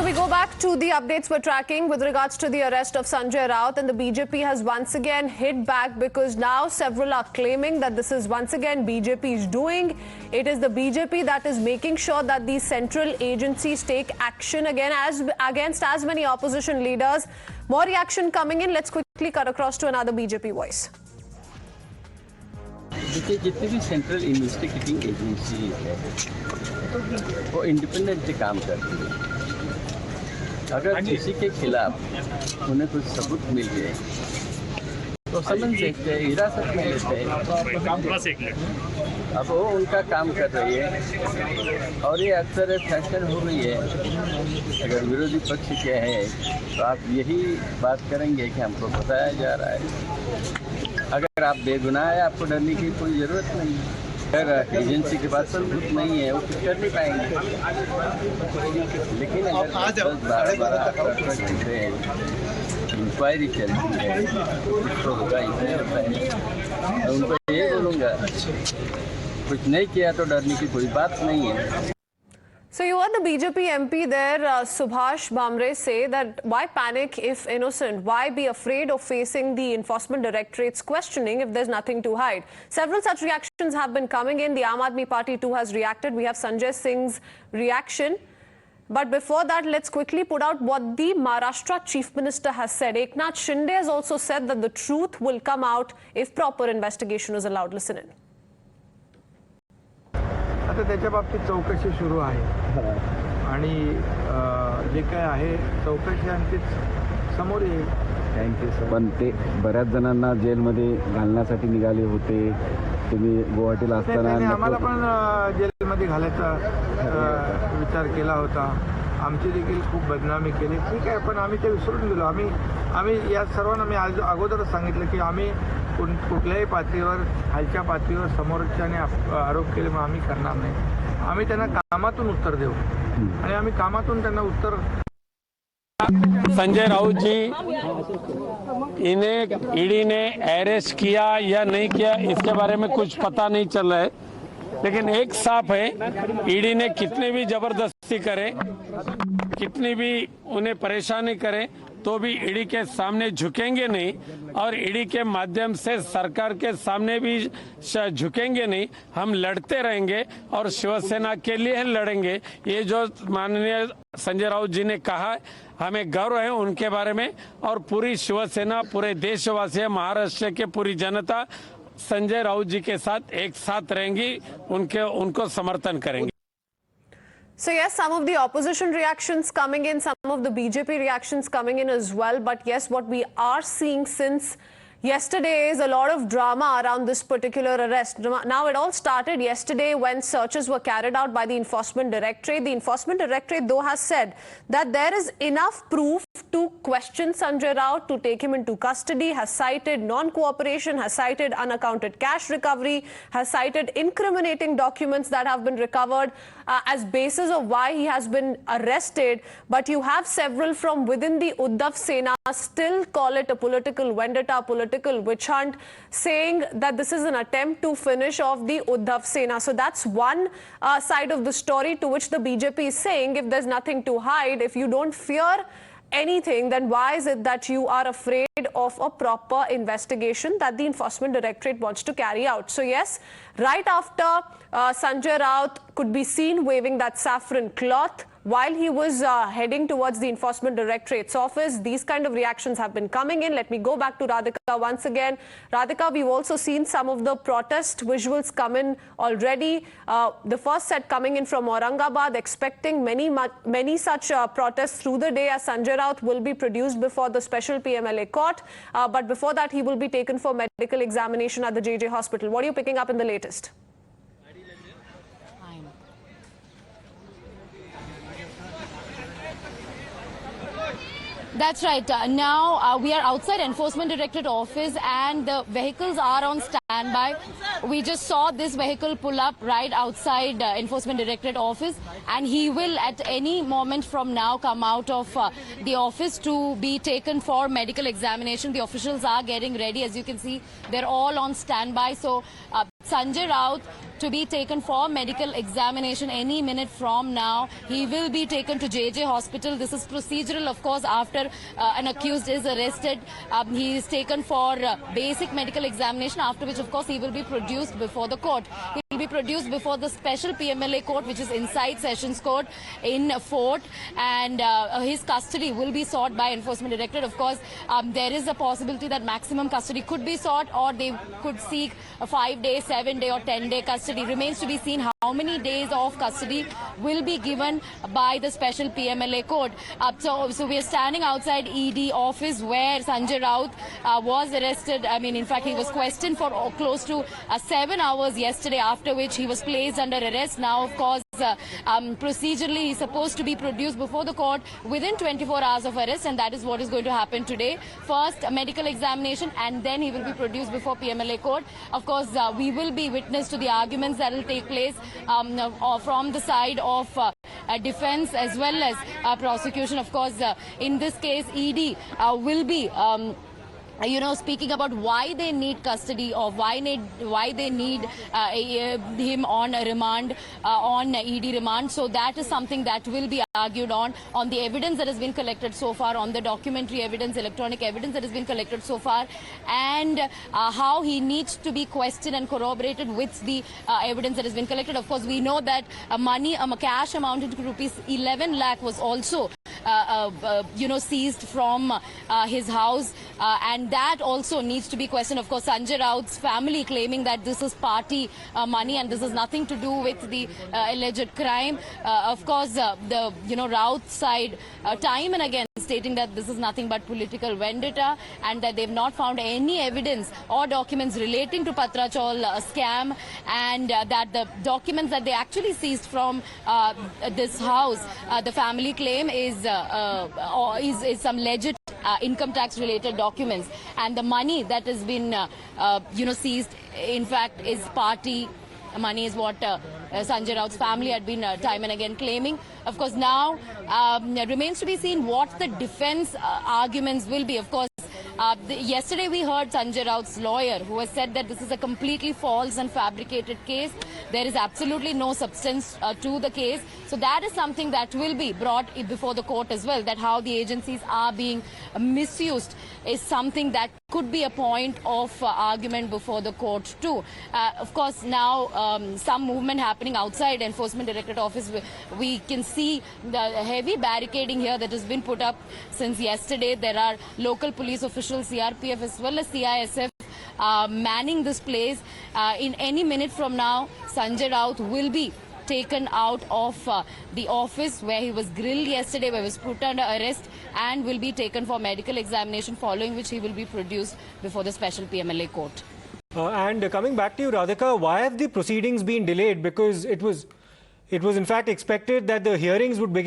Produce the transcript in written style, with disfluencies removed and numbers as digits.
we go back to the updates we're tracking with regards to the arrest of Sanjay Raut, and the BJP has once again hit back because now several are claiming that this is once again BJP's doing. It is the BJP that is making sure that these central agencies take action again against as many opposition leaders. More reaction coming in. Let's quickly cut across to another BJP voice. देखिए जितनी भी central investigating agency है वो independently काम करती है। अगर किसी के खिलाफ उन्हें कुछ सबूत मिल गए तो समझ सकते हैं, हिरासत में लेते हैं। अब वो उनका काम कर रही है और ये अक्सर फैशन हो गई है। अगर विरोधी पक्ष के हैं तो आप यही बात करेंगे कि हमको बताया जा रहा है। अगर आप बेगुनाह है, आपको डरने की कोई ज़रूरत नहीं है। अगर एजेंसी के पास सबूत नहीं है वो कुछ कर नहीं पाएंगे। लेकिन अगर 10-12 घंटे इंक्वायरी चलती है तो होगा इसमें होता है। मैं उनको ये बोलूँगा कुछ नहीं किया तो डरने की कोई बात नहीं है। So you heard the BJP MP there, Subhash Bhamre, say that why panic if innocent? Why be afraid of facing the Enforcement Directorate's questioning if there's nothing to hide? Several such reactions have been coming in. The Aam Aadmi Party too has reacted. We have Sanjay Singh's reaction. But before that, let's quickly put out what the Maharashtra Chief Minister has said. Eknath Shinde has also said that the truth will come out if proper investigation is allowed. Listen in. आता त्याच्या बाबतीत चौकशी सुरू आहे आणि जे काय आहे चौकशी आणखीच समोर येईल। थँक्यू। पण ते बऱ्याच जणांना जेलमध्ये घालण्यासाठी निघाले होते, तुम्ही गुवाहाटीला असताना आम्हाला पण जेलमध्ये घालायचा विचार केला होता। आमची देखील खूप बदनामी केली, ठीक आहे, पण आम्ही ते विसरून गेलो। आम्ही या सर्वांना मी अगोदरच सांगितलं की आम्ही कुठल्याही पातळीवर खालच्या पातळीवर समोरच्याने आरोप केले मग आम्ही करणार नाही। आम्ही त्यांना कामातून उत्तर देऊ आणि आम्ही कामातून त्यांना उत्तर। संजय राउत जी, इन्हें ईडी ने अरेस्ट किया या नहीं किया इसके बारे में कुछ पता नहीं चल रहा है, लेकिन एक साफ है, ईडी ने कितनी भी जबरदस्ती करे, कितनी भी उन्हें परेशानी करे तो भी ईडी के सामने झुकेंगे नहीं और ईडी के माध्यम से सरकार के सामने भी झुकेंगे नहीं। हम लड़ते रहेंगे और शिवसेना के लिए लड़ेंगे। ये जो माननीय संजय राउत जी ने कहा, हमें गर्व है उनके बारे में और पूरी शिवसेना, पूरे देशवासी, महाराष्ट्र के पूरी जनता संजय राउत जी के साथ एक साथ रहेंगी, उनको समर्थन करेंगे। So yes, some of the opposition reactions coming in, some of the BJP reactions coming in as well. But yes, what we are seeing since yesterday is a lot of drama around this particular arrest. Now, it all started yesterday when searches were carried out by the Enforcement Directorate. The Enforcement Directorate, though, has said that there is enough proof to question Sanjay Raut, to take him into custody, has cited non-cooperation, has cited unaccounted cash recovery, has cited incriminating documents that have been recovered as basis of why he has been arrested. But you have several from within the Uddhav Sena still call it a political vendetta, political witch hunt, saying that this is an attempt to finish off the Uddhav Sena. So that's one side of the story, to which the BJP is saying, if there's nothing to hide, if you don't fear anything, then why is it that you are afraid of a proper investigation that the Enforcement Directorate wants to carry out? So yes, right after Sanjay Raut could be seen waving that saffron cloth while he was heading towards the Enforcement Directorate's office, these kind of reactions have been coming in. Let me go back to Radhika once again. Radhika, we've also seen some of the protest visuals come in already. The first set coming in from Aurangabad, expecting many such protests through the day, as Sanjay Raut will be produced before the special PMLA court. But before that, he will be taken for medical examination at the JJ hospital. What are you picking up in the latest? That's right. Now we are outside Enforcement Directorate office and the vehicles are on standby. We just saw this vehicle pull up right outside Enforcement Directorate office, and he will at any moment from now come out of the office to be taken for medical examination. The officials are getting ready. As you can see, they're all on standby. So Sanjay Raut to be taken for medical examination any minute from now. He will be taken to JJ Hospital. This is procedural, of course, after an accused is arrested. He is taken for basic medical examination, after which, of course, he will be produced before the court. He will be produced before the special PMLA court, which is inside Sessions Court in Fort, and his custody will be sought by Enforcement Directorate. Of course, there is a possibility that maximum custody could be sought, or they could seek a 5-day, 7-day or 10-day custody. Remains to be seen how many days of custody will be given by the special PMLA court. So we are standing outside ED office where Sanjay Raut was arrested. I mean, in fact, he was questioned for close to 7 hours yesterday, after which he was placed under arrest. Now, of course, procedurally, he's supposed to be produced before the court within 24 hours of arrest, and that is what is going to happen today. First, a medical examination, and then he will be produced before PMLA court. Of course, we will be witness to the arguments that will take place from the side of defense as well as prosecution. Of course, in this case, ED will be speaking about why they need custody, or why they need him on a remand, on ED remand. So that is something that will be argued on the evidence that has been collected so far, on the documentary evidence, electronic evidence that has been collected so far, and how he needs to be questioned and corroborated with the evidence that has been collected. Of course, we know that cash amounting to rupees 11 lakh was also seized from his house, and that also needs to be questioned. Of course, Sanjay Raut's family claiming that this is party money and this has nothing to do with the alleged crime. Of course, the Raut side time and again stating that this is nothing but political vendetta, and that they've not found any evidence or documents relating to Patrachal scam, and that the documents that they actually seized from this house, the family claim is some legit income tax related documents, and the money that has been seized, in fact, is party money, is what Sanjay Raut's family had been time and again claiming. Of course, now it remains to be seen what the defense arguments will be. Of course, yesterday we heard Sanjay Raut's lawyer, who has said that this is a completely false and fabricated case. There is absolutely no substance to the case. So that is something that will be brought before the court as well, that how the agencies are being misused is something that could be a point of argument before the court too. Of course, now some movement happening outside Enforcement Directorate office. We can see the heavy barricading here that has been put up since yesterday. There are local police officials, CRPF as well as CISF manning this place. In any minute from now, Sanjay Raut will be taken out of the office where he was grilled yesterday, where he was put under arrest, and will be taken for medical examination, following which he will be produced before the special PMLA court. And coming back to you, Radhika, why have the proceedings been delayed? Because it was in fact expected that the hearings would begin